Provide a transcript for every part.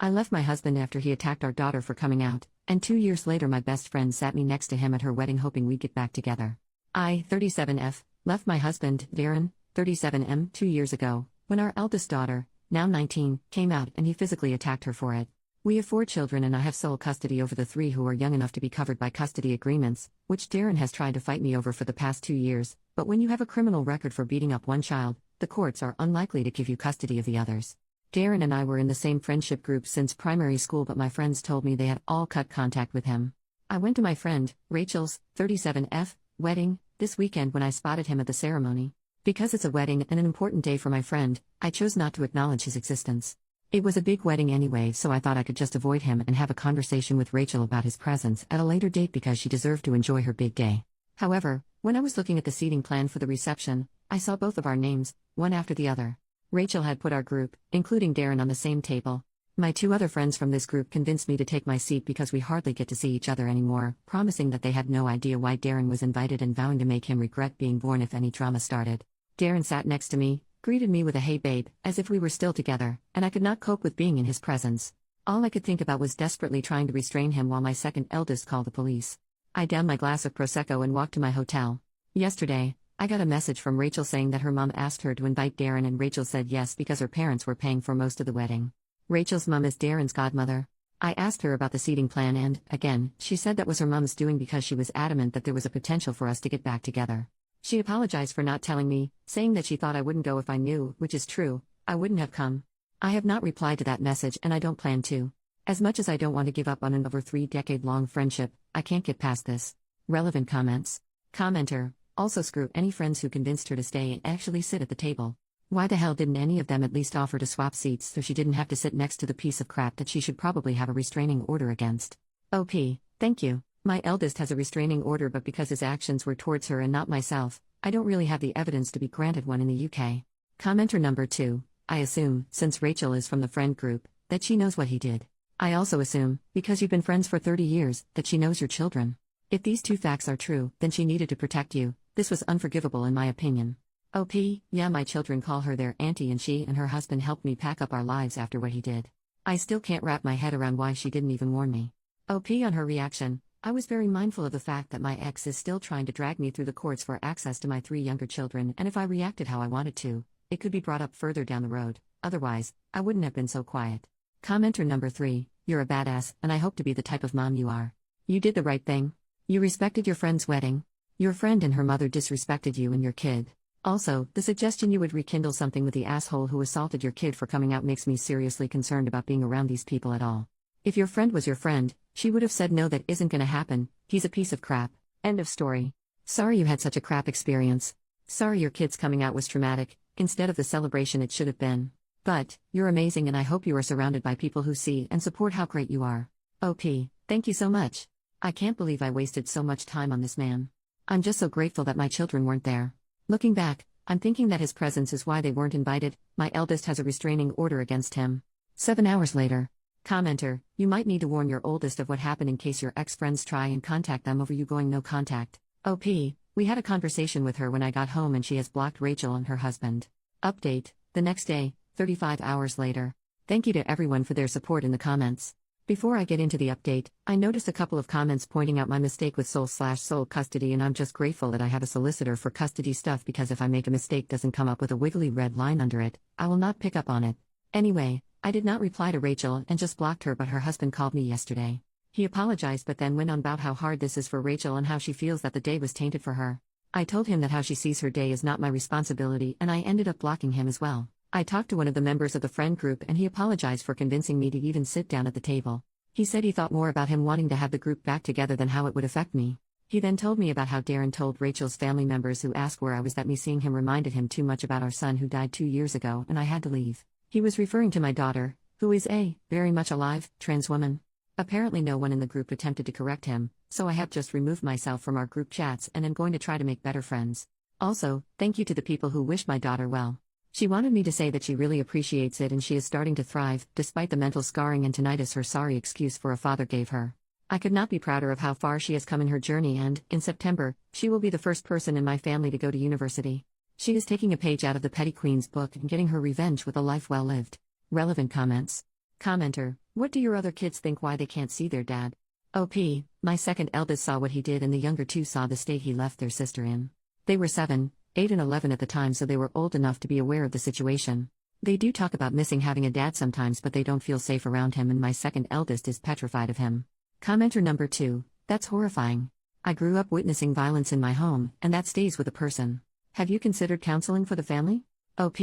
I left my husband after he attacked our daughter for coming out, and 2 years later my best friend sat me next to him at her wedding hoping we'd get back together. I, 37F, left my husband, Darren, 37M, 2 years ago, when our eldest daughter, now 19, came out and he physically attacked her for it. We have 4 children and I have sole custody over the 3 who are young enough to be covered by custody agreements, which Darren has tried to fight me over for the past 2 years, but when you have a criminal record for beating up one child, the courts are unlikely to give you custody of the others. Darren and I were in the same friendship group since primary school, but my friends told me they had all cut contact with him. I went to my friend, Rachel's, 37F, wedding, this weekend when I spotted him at the ceremony. Because it's a wedding and an important day for my friend, I chose not to acknowledge his existence. It was a big wedding anyway, so I thought I could just avoid him and have a conversation with Rachel about his presence at a later date because she deserved to enjoy her big day. However, when I was looking at the seating plan for the reception, I saw both of our names, one after the other. Rachel had put our group, including Darren, on the same table. My 2 other friends from this group convinced me to take my seat because we hardly get to see each other anymore, promising that they had no idea why Darren was invited and vowing to make him regret being born if any drama started. Darren sat next to me, greeted me with a "Hey babe," as if we were still together, and I could not cope with being in his presence. All I could think about was desperately trying to restrain him while my second eldest called the police. I downed my glass of Prosecco and walked to my hotel. Yesterday, I got a message from Rachel saying that her mom asked her to invite Darren and Rachel said yes because her parents were paying for most of the wedding. Rachel's mom is Darren's godmother. I asked her about the seating plan and, again, she said that was her mom's doing because she was adamant that there was a potential for us to get back together. She apologized for not telling me, saying that she thought I wouldn't go if I knew, which is true, I wouldn't have come. I have not replied to that message and I don't plan to. As much as I don't want to give up on an over 3-decade-long friendship, I can't get past this. Relevant comments. Commenter. Also screw any friends who convinced her to stay and actually sit at the table. Why the hell didn't any of them at least offer to swap seats so she didn't have to sit next to the piece of crap that she should probably have a restraining order against? OP, thank you. My eldest has a restraining order, but because his actions were towards her and not myself, I don't really have the evidence to be granted one in the UK. Commenter number 2, I assume, since Rachel is from the friend group, that she knows what he did. I also assume, because you've been friends for 30 years, that she knows your children. If these 2 facts are true, then she needed to protect you. This was unforgivable in my opinion. OP, yeah, my children call her their auntie and she and her husband helped me pack up our lives after what he did. I still can't wrap my head around why she didn't even warn me. OP on her reaction, I was very mindful of the fact that my ex is still trying to drag me through the courts for access to my 3 younger children, and if I reacted how I wanted to, it could be brought up further down the road, otherwise, I wouldn't have been so quiet. Commenter number 3, you're a badass, and I hope to be the type of mom you are. You did the right thing. You respected your friend's wedding. Your friend and her mother disrespected you and your kid. Also, the suggestion you would rekindle something with the asshole who assaulted your kid for coming out makes me seriously concerned about being around these people at all. If your friend was your friend, she would have said no, that isn't gonna happen, he's a piece of crap. End of story. Sorry you had such a crap experience. Sorry your kid's coming out was traumatic, instead of the celebration it should have been. But, you're amazing and I hope you are surrounded by people who see and support how great you are. OP, thank you so much. I can't believe I wasted so much time on this man. I'm just so grateful that my children weren't there. Looking back, I'm thinking that his presence is why they weren't invited. My eldest has a restraining order against him. 7 hours later. Commenter, you might need to warn your oldest of what happened in case your ex-friends try and contact them over you going no contact. OP, we had a conversation with her when I got home and she has blocked Rachel and her husband. Update, the next day, 35 hours later. Thank you to everyone for their support in the comments. Before I get into the update, I noticed a couple of comments pointing out my mistake with sole custody, and I'm just grateful that I have a solicitor for custody stuff because if I make a mistake doesn't come up with a wiggly red line under it, I will not pick up on it. Anyway, I did not reply to Rachel and just blocked her, but her husband called me yesterday. He apologized but then went on about how hard this is for Rachel and how she feels that the day was tainted for her. I told him that how she sees her day is not my responsibility and I ended up blocking him as well. I talked to one of the members of the friend group and he apologized for convincing me to even sit down at the table. He said he thought more about him wanting to have the group back together than how it would affect me. He then told me about how Darren told Rachel's family members who asked where I was that me seeing him reminded him too much about our son who died 2 years ago and I had to leave. He was referring to my daughter, who is a, very much alive, trans woman. Apparently no one in the group attempted to correct him, so I have just removed myself from our group chats and am going to try to make better friends. Also, thank you to the people who wished my daughter well. She wanted me to say that she really appreciates it and she is starting to thrive, despite the mental scarring and tinnitus her sorry excuse for a father gave her. I could not be prouder of how far she has come in her journey and, in September, she will be the first person in my family to go to university. She is taking a page out of the Petty Queen's book and getting her revenge with a life well lived. Relevant comments. Commenter, what do your other kids think why they can't see their dad? OP, my second eldest saw what he did and the younger two saw the state he left their sister in. They were 7, 8 and 11 at the time, so they were old enough to be aware of the situation. They do talk about missing having a dad sometimes, but they don't feel safe around him, and my second eldest is petrified of him. Commenter number 2, that's horrifying. I grew up witnessing violence in my home, and that stays with a person. Have you considered counseling for the family? OP,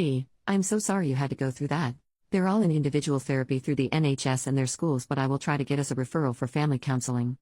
I'm so sorry you had to go through that. They're all in individual therapy through the NHS and their schools, but I will try to get us a referral for family counseling.